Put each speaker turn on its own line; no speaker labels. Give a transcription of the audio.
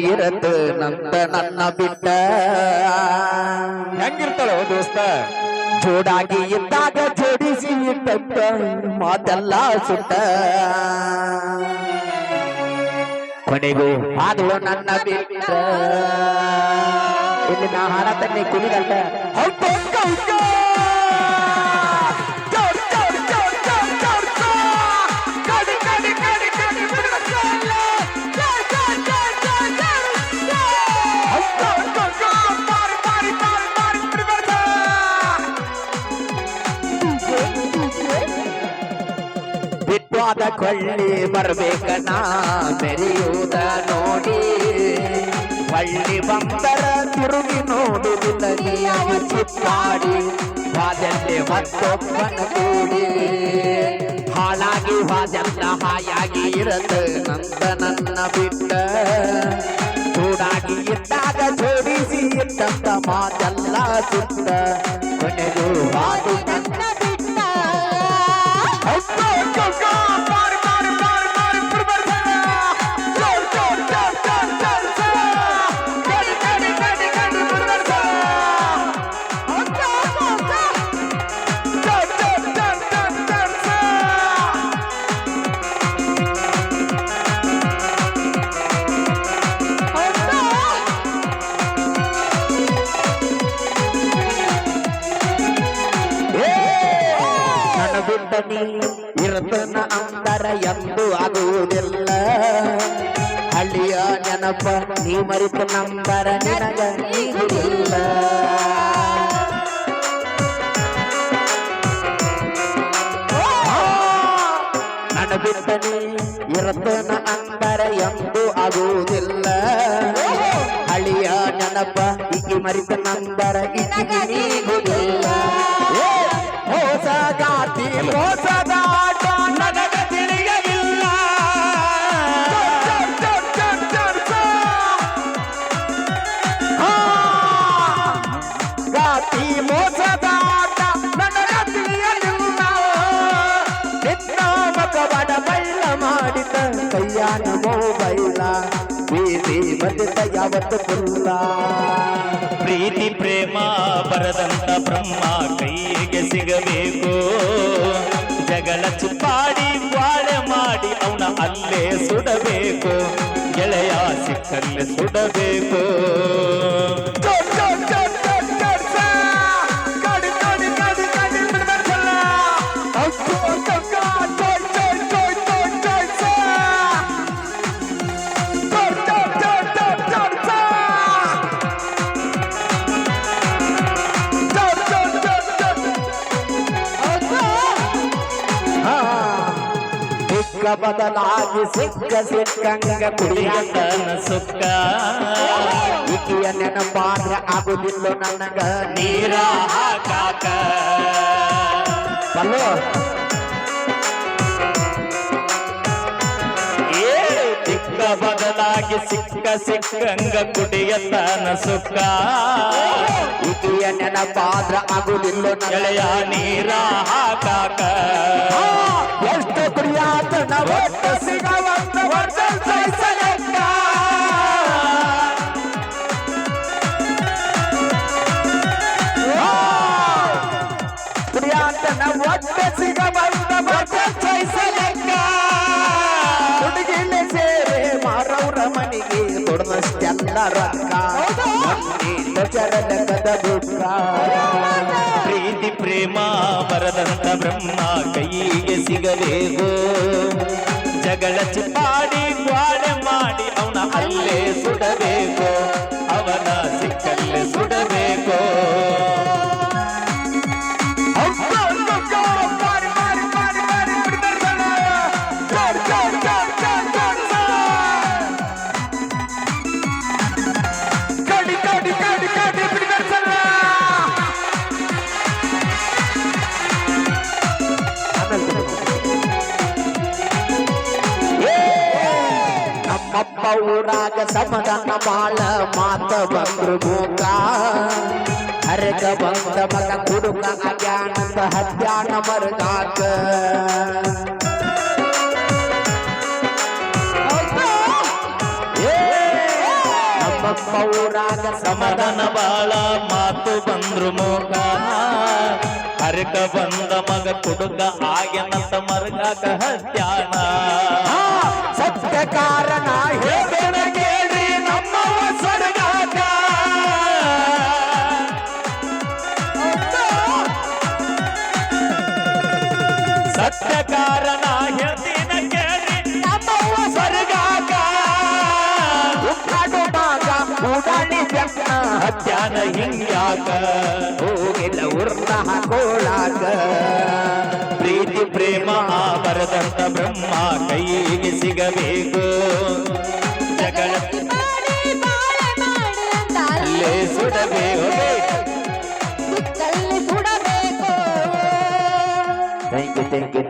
ಇರತ ನಂತ ನನ್ನ ಬಿಟ್ಟ
ಹೆಂಗಿರ್ತಾಳೋ ದೋಸ್ತ
ಜೋಡಾಗಿ ಇದ್ದಾಗ ಜೋಡಿಸಿ ಇಟ್ಟಂತ ಮಾತೆಲ್ಲ ಸುಟ್ಟ ಕೊನೆಗೂ ಆದಳು ನನ್ನ ಬಿಟ್ಟ ಇಲ್ಲಿ ನಾ ಹಾಡತನ್ನೇ ಕುಣಿದಂತ ಬಿಟ್ವಾದ ಕೊಳ್ಳಿ ಬರ್ಬೇಕನ ಬೆರೆಯುವುದ ನೋಡಿ ಹಳ್ಳಿ ಬಂದರ ತಿರುಗಿ ನೋಡುವುದಿಲ್ಲ ನೀವು ಚಿಪ್ಪಾಡಿ ವಾದಲ್ಲೇ ಮತ್ತೊಬ್ಬನ ಕೂಡಿ ಹಾಳಾಗಿ ವಾದಲ್ಲ ಹಾಯಾಗಿ ಇರತ ನಂತ ನನ್ನ ಬಿಟ್ಟ ಚೂಡಾಗಿ ಇದ್ದಾಗ ಜೋಡಿಸಿ ಇಟ್ಟಂತ ಮಾತೆಲ್ಲ ಸುತ್ತ ಕೊನೆಗೂ ಹಾದು ನನ್ನ ಇರತನ ಅಂತರ ಎಂದು ಆಗುವುದಿಲ್ಲ ಹಳ್ಳಿಯ ನೆನಪ ನೀ ಮರಿತ ನಂಬರ ನಿನಗ ನೀಗುವುದಿಲ್ಲ ನನ್ನ ಬಿಟ್ಟನಿ ಇರತನ ಅಂತರ ಎಂದು ಆಗುವುದಿಲ್ಲ ಹಳ್ಳಿಯ ನೆನಪ ಈಗಿ ಮರಿತ ನಂಬರ ಈಗಿ ನೀಗುವುದಿಲ್ಲ ಮೋಸಗಾತಿ ಮೋಸದಾಟ ನನಗ ತಿಳಿಯಲಿಲ್ಲ ಗಾತಿ ಮೋಸದಾಟ ನನಗ ತಿಳಿಯಲಿಲ್ಲ ನಿನ್ನ ಮಗವನ ಬೈಲ ಮಾಡಿದ ಕೈಯಾನ ಮೊಬೈಲ ಬೀದಿ ಬಂದಿದ್ದ ಯಾವತ್ತು ಪುಲ್ಲ
ಪ್ರೀತಿ ಪ್ರೇಮ ಬರದಂತ ಬ್ರಹ್ಮ ಕೈಗೆ ಸಿಗಬೇಕು ಜಗಳ ಚುಪ್ಪಾಡಿ ಬಾಳೆ ಮಾಡಿ ಅವನ ಅಲ್ಲೇ ಸುಡಬೇಕು ಗೆಳೆಯ ಸಿಕ್ಕಲ್ಲೇ ಸುಡಬೇಕು
ಬದಲಾಗಿ ಸಿಕ್ಕ ಸಿಕ್ಕಂಗ ಕುಡಿಯಂತನ ಸುಕ್ಕ ಇಕಿಯ ನೆನಪಾದ್ರೆ ಆಗುದಿಲ್ಲ ನನಗ
ನೀರ ಹಾಕಾಕ
ಬಲ್ಲೋ
ಸಿಕ್ಕ ಬದಲಾಗಿ ಸಿಕ್ಕ ಸಿಕ್ಕಂಗ ಕುಡಿಯತನ ಸುಕ್ಕ
ಇಕಿಯ ನೆನಪಾದ್ರ ಆಗುದಿಲ್ಲ
ಗೆಳೆಯ ನೀರ ಹಾಕಾಕ
ಎಷ್ಟು ಪ್ರಿಯಾತನ ಒಟ್ಟು ಸಿಗವಂತ ವರ್ಷ ಸಹಿಸಲೆಕ್ಕ ಪ್ರಿಯಾತನ ಒಟ್ಟು ಸಿಗವಂತ ವರ್ಷ ಸಹಿಸಲೆಕ್ಕ ಹುಡುಗಿಲೆ ಸೇರೆ ಮಾರವ್ರ ಮನೆಗೆ ಕೊಡದಷ್ಟೆಲ್ಲ ರೊಕ್ಕ ಚರಲಕದ ದುಃಖ
ಪ್ರೀತಿ ಪ್ರೇಮ ಬರದಂತ ಬ್ರಹ್ಮ ಕೈಗೆ ಸಿಗಬೇಕು ಜಗಳ ಚಿಪ್ಪಾಡಿ ಗ್ವಾಡೆ ಮಾಡಿ ಅವನ ಅಲ್ಲೇ ಸುಡಬೇಕು ಅವನ ಸಿಕ್ಕಲ್ಲೇ ಸುಡಬೇಕು
ನಮ್ಮಪ್ಪ ಊರಾಗ ಸಮಾಧಾನ ಬಾಳ ಮಾತ ಬಂದ್ರು ಗೋಕ ಹರಗ ಬಂದ ಮಗ ಕುಡುಕ ಅಜ್ಞಾನದ ಹತ್ಯಾನ ಮರಗಾಕ ಪೌರಾಗ
ಸಮಾಧಾನ ಬಾಳ ಮಾತು ಬಂದ್ರು ಮೋಗ ಹರಕ ಬಂದ ಮಗ ಕುಡುಕ ಆಗ್ಯನಂತ ಮರ್ಗಾಕ ಹತ್ಯಾನ
ಸತ್ಯ ಕಾರಣ ಹೇಳೋಣ ಕೇಳಿ ನಮ್ಮವ ಸ್ವರ್ಗಾಕ
ಸತ್ಯ ಕಾರಣ ಹೇಳ್ತೀನ ಕೇಳಿ ನಮ್ಮವ್ವ ಸ್ವರ್ಗಾಕ
ಉಕ್ಕಾಡುವಾಗ ಉಡಾಣಿ ವ್ಯಕ್ತ
ಹತ್ಯಾನ ಹಿಂಗ್ಯಾಕ
ಹೋಗಿಲ್ಲ ಉರ್ನ ಹಾಕೋಳಾಕ
ಪ್ರೀತಿ ಪ್ರೇಮ ಬರದಂತ ಬ್ರಹ್ಮ ಕೈಗೆ ಸಿಗಬೇಕು ಜಗಳ ಅಲ್ಲೇ ಸುಡಬೇಕು
ಥ್ಯಾಂಕ್ ಯು